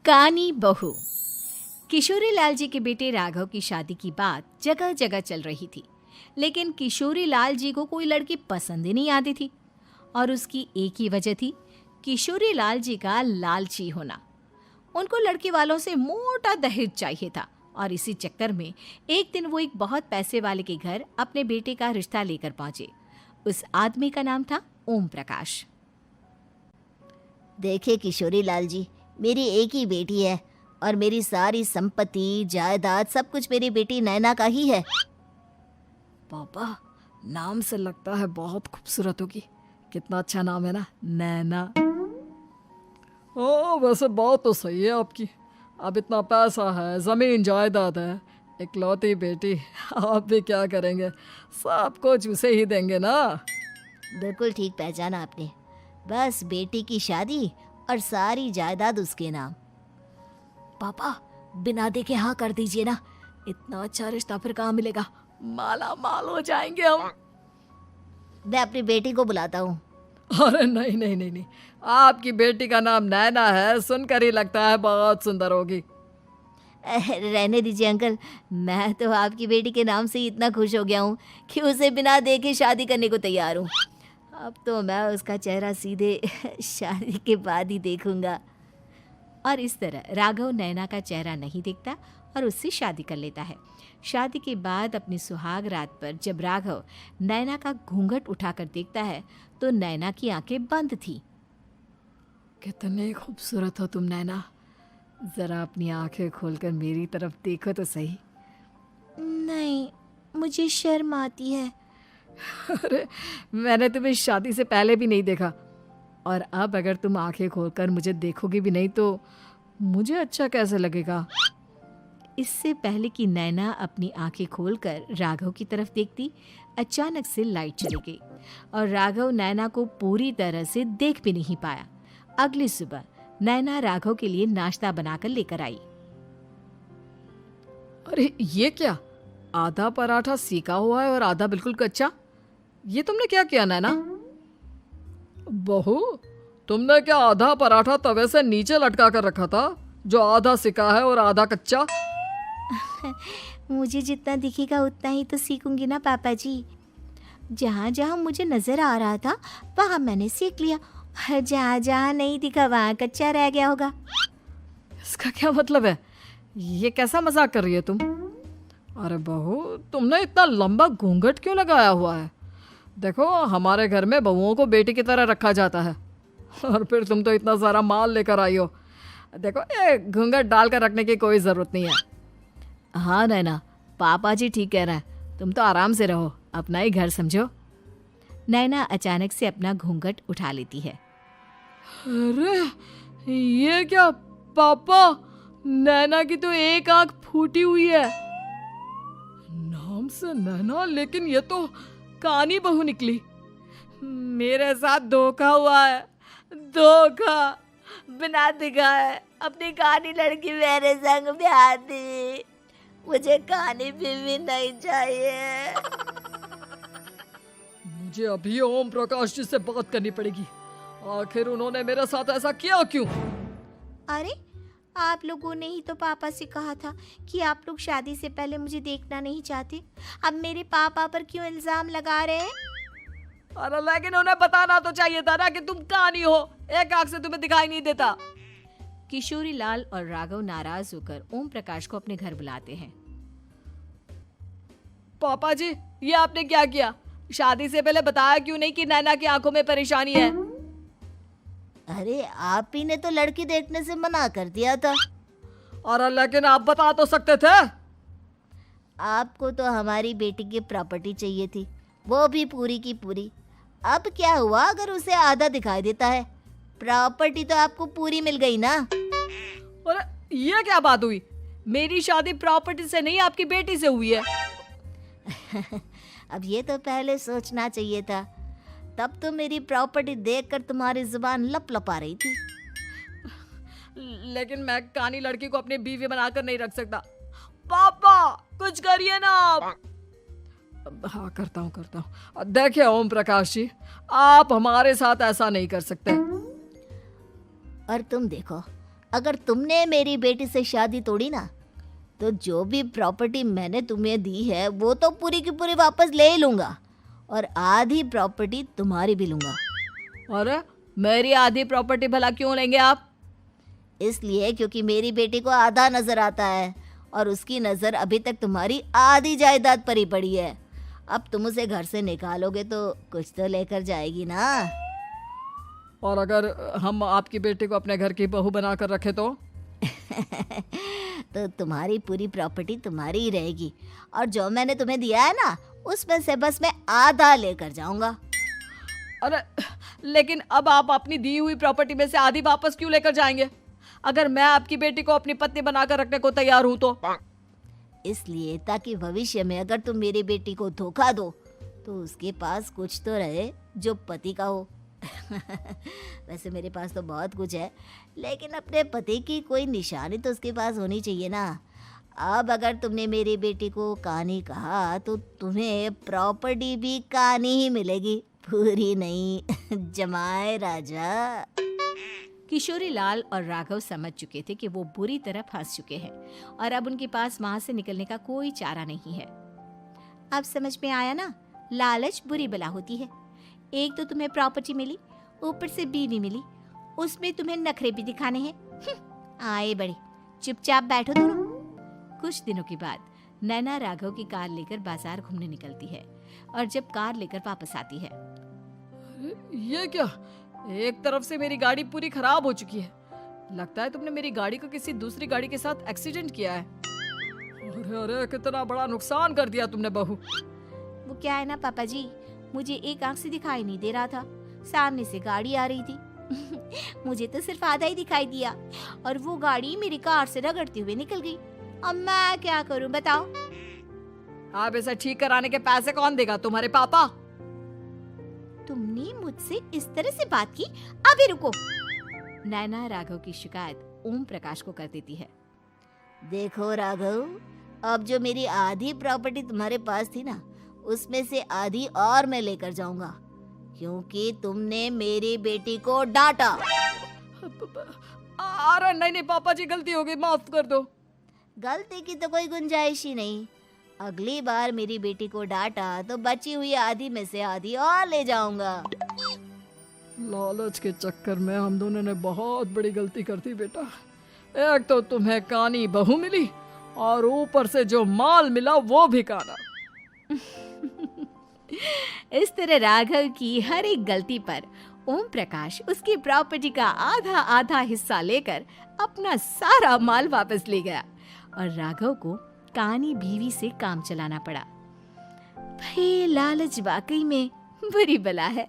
कानी बहू। किशोरी लाल जी के बेटे राघव की शादी की बात जगह जगह चल रही थी, लेकिन किशोरी लाल जी को कोई लड़की पसंद ही नहीं आती थी। और उसकी एक ही वजह थी, किशोरी लाल जी का लालची होना। उनको लड़की वालों से मोटा दहेज चाहिए था और इसी चक्कर में एक दिन वो एक बहुत पैसे वाले के घर अपने बेटे का रिश्ता लेकर पहुंचे। उस आदमी का नाम था ओम प्रकाश। देखे किशोरी लाल जी, मेरी एक ही बेटी है और मेरी सारी संपत्ति जायदाद सब कुछ मेरी बेटी नैना का ही है। पापा, नाम से लगता है बहुत खूबसूरत होगी। कितना अच्छा नाम है ना, नैना। ओ, वैसे बात तो सही है आपकी। अब इतना पैसा है, जमीन जायदाद है, इकलौती बेटी, आप भी क्या करेंगे? सब कुछ उसे ही देंगे ना। बिल्कुल ठीक पहचाना आपने। बस बेटी की शादी और सारी जायदाद उसके नाम। पापा, बिना देखे हाँ कर दीजिए ना। इतना अच्छा रिश्ता फिर कहाँ मिलेगा? माला माल हो जाएंगे हम। मैं अपनी बेटी को बुलाता हूँ। अरे नहीं नहीं नहीं नहीं, आपकी बेटी का नाम नैना है, सुनकर ही लगता है बहुत सुंदर होगी। रहने दीजिए अंकल, मैं तो आपकी बेटी के नाम से ही इतना खुश हो गया हूँ कि उसे बिना देखे शादी करने को तैयार हूँ। अब तो मैं उसका चेहरा सीधे शादी के बाद ही देखूंगा। और इस तरह राघव नैना का चेहरा नहीं देखता और उससे शादी कर लेता है। शादी के बाद अपनी सुहाग रात पर जब राघव नैना का घूंघट उठाकर देखता है तो नैना की आंखें बंद थी। कितनी खूबसूरत हो तुम नैना, जरा अपनी आंखें खोलकर मेरी तरफ देखो तो सही। नहीं, मुझे शर्म आती है। अरे, मैंने तुम्हें शादी से पहले भी नहीं देखा, और अब अगर तुम आंखें खोलकर मुझे देखोगी भी नहीं तो मुझे अच्छा कैसे लगेगा? इससे पहले कि नैना अपनी आंखें खोलकर राघव की तरफ देखती, अचानक से लाइट चली गई और राघव नैना को पूरी तरह से देख भी नहीं पाया। अगली सुबह नैना राघव के लिए नाश्ता बनाकर लेकर आई। अरे ये क्या, आधा पराठा सेका हुआ है और आधा बिल्कुल कच्चा। ये तुमने क्या किया नैना? बहू, तुमने क्या आधा पराठा तवे से नीचे लटका कर रखा था, जो आधा सेका है और आधा कच्चा? मुझे जितना दिखेगा उतना ही तो सीखूंगी ना पापा जी। जहाँ जहाँ मुझे नजर आ रहा था वहाँ मैंने सीख लिया, और जहाँ जहाँ नहीं दिखा वहाँ कच्चा रह गया होगा। इसका क्या मतलब है? ये कैसा मजाक कर रही है तुम? अरे बहू, तुमने इतना लंबा घूंघट क्यों लगाया हुआ है? देखो, हमारे घर में बहुओं को बेटी की तरह रखा जाता है, और फिर तुम तो इतना सारा माल लेकर आई हो। देखो, ये घूंघट डालकर रखने की कोई ज़रूरत नहीं है। हाँ नैना, पापा जी ठीक कह रहे हैं, तुम तो आराम से रहो, अपना ही घर समझो। नैना अचानक से अपना घूंघट उठा लेती है। अरे ये क्या पापा, नैना की तो एक आंख फूटी हुई है। नाम से नैना, लेकिन ये तो कानी बहू निकली। मेरे साथ धोखा हुआ है, धोखा। बिना दिखाए अपनी कानी लड़की मेरे संग ब्याह दी। मुझे कानी बीवी नहीं चाहिए। मुझे अभी ओम प्रकाश जी से बात करनी पड़ेगी। आखिर उन्होंने मेरे साथ ऐसा किया क्यों? अरे, आप लोगों ने ही तो पापा से कहा था कि आप लोग शादी से पहले मुझे देखना नहीं चाहते। अब मेरे पापा पर क्यों इल्जाम लगा रहे हैं? अरे लेकिन उन्हें बताना तो चाहिए था ना कि तुम कानी हो, एक आंख से तुम्हें दिखाई नहीं देता। किशोरी लाल और राघव नाराज होकर ओम प्रकाश को अपने घर बुलाते हैं। पापा जी, ये आपने क्या किया? शादी से पहले बताया क्यों नहीं कि नैना की आंखों में परेशानी है? अरे, आप ही ने तो लड़की देखने से मना कर दिया था। अरे लेकिन आप बता तो सकते थे। आपको तो हमारी बेटी की प्रॉपर्टी चाहिए थी, वो भी पूरी की पूरी। अब क्या हुआ अगर उसे आधा दिखाई देता है? प्रॉपर्टी तो आपको पूरी मिल गई ना। अरे ये क्या बात हुई? मेरी शादी प्रॉपर्टी से नहीं, आपकी बेटी से हुई है। अब ये तो पहले सोचना चाहिए था, तब तो मेरी प्रॉपर्टी देखकर तुम्हारी जुबान लप लपा रही थी। लेकिन मैं कानी लड़की को अपनी बीवी बनाकर नहीं रख सकता। पापा, कुछ करिए ना आप। हाँ, करता हूँ। देखिए ओम प्रकाश जी, आप हमारे साथ ऐसा नहीं कर सकते। और तुम देखो, अगर तुमने मेरी बेटी से शादी तोड़ी ना, तो जो भी प्रॉपर्टी मैंने तुम्हें दी है वो तो पूरी की पूरी वापस ले ही लूँगा, और आधी प्रॉपर्टी तुम्हारी भी लूँगा। अरे मेरी आधी प्रॉपर्टी भला क्यों लेंगे आप? इसलिए क्योंकि मेरी बेटी को आधा नज़र आता है और उसकी नज़र अभी तक तुम्हारी आधी जायदाद पर ही पड़ी है। अब तुम उसे घर से निकालोगे तो कुछ तो लेकर जाएगी ना। और अगर हम आपकी बेटी को अपने घर की बहू बना कर रखे तो? तो तुम्हारी पूरी प्रॉपर्टी तुम्हारी ही रहेगी, और जो मैंने तुम्हें दिया है ना, उसमें से बस मैं आधा लेकर जाऊंगा। अरे लेकिन अब आप अपनी दी हुई प्रॉपर्टी में से आधी वापस क्यों लेकर जाएंगे? अगर मैं आपकी बेटी को अपनी पत्नी बनाकर रखने को तैयार हूं तो? इसलिए ताकि भविष्य में अगर तुम मेरी बेटी को धोखा दो तो उसके पास कुछ तो रहे जो पति का हो। वैसे मेरे पास तो बहुत कुछ है, लेकिन अपने पति की कोई निशानी तो उसके पास होनी चाहिए ना। अब अगर तुमने मेरी बेटी को कानी कहा तो तुम्हें प्रॉपर्टी भी कानी ही मिलेगी, पूरी नहीं। जमाए राजा। किशोरी लाल और राघव समझ चुके थे कि वो बुरी तरह फंस चुके हैं और अब उनके पास वहां से निकलने का कोई चारा नहीं है। अब समझ में आया ना, लालच बुरी बला होती है। एक तो तुम्हें प्रॉपर्टी मिली, ऊपर से बीवी मिली, उसमें तुम्हें नखरे भी दिखाने हैं। आए बड़े, चुपचाप बैठो दोनों। कुछ दिनों के बाद नैना राघव की कार लेकर बाजार घूमने निकलती है और जब कार लेकर वापस आती है, ये क्या? एक तरफ से मेरी गाड़ी पूरी खराब हो चुकी है। लगता है तुमने मेरी गाड़ी को किसी दूसरी गाड़ी के साथ एक्सीडेंट किया है। अरे अरे कितना बड़ा नुकसान कर दिया तुमने बहू। वो क्या है ना पापा जी, मुझे एक आंख से दिखाई नहीं दे रहा था, सामने से गाड़ी आ रही थी। मुझे तो सिर्फ आधा ही दिखाई दिया और वो गाड़ी मेरी कार से रगड़ते हुए निकल गई। अब मैं क्या करूं बताओ? आप इसे ठीक कराने के पैसे कौन देगा? तुम्हारे पापा? तुमने मुझसे इस तरह से बात की? अभी रुको। नैना राघव की शिकायत ओम प्रकाश को कर देती है। देखो राघव, अब जो मेरी आधी प्रॉपर्टी तुम्हारे पास थी ना, उसमें से आधी और मैं लेकर जाऊंगा, क्योंकि तुमने मेरी बेटी को डांटा। अरे नहीं नहीं पापा जी, गलती हो गई, माफ कर दो। गलती की तो कोई गुंजाइश ही नहीं। अगली बार मेरी बेटी को डांटा तो बची हुई आधी में से आधी और ले जाऊंगा। लालच के चक्कर में हम दोनों ने बहुत बड़ी गलती कर दी बेटा। एक तो तुम्हें कानी बहू मिली और ऊपर से जो माल मिला वो भी काना। इस तरह राघव की हर एक गलती पर ओम प्रकाश उसकी प्रॉपर्टी का आधा आधा हिस्सा लेकर अपना सारा माल वापस ले गया और राघव को कानी बीवी से काम चलाना पड़ा। भाई लालच वाकई में बुरी बला है।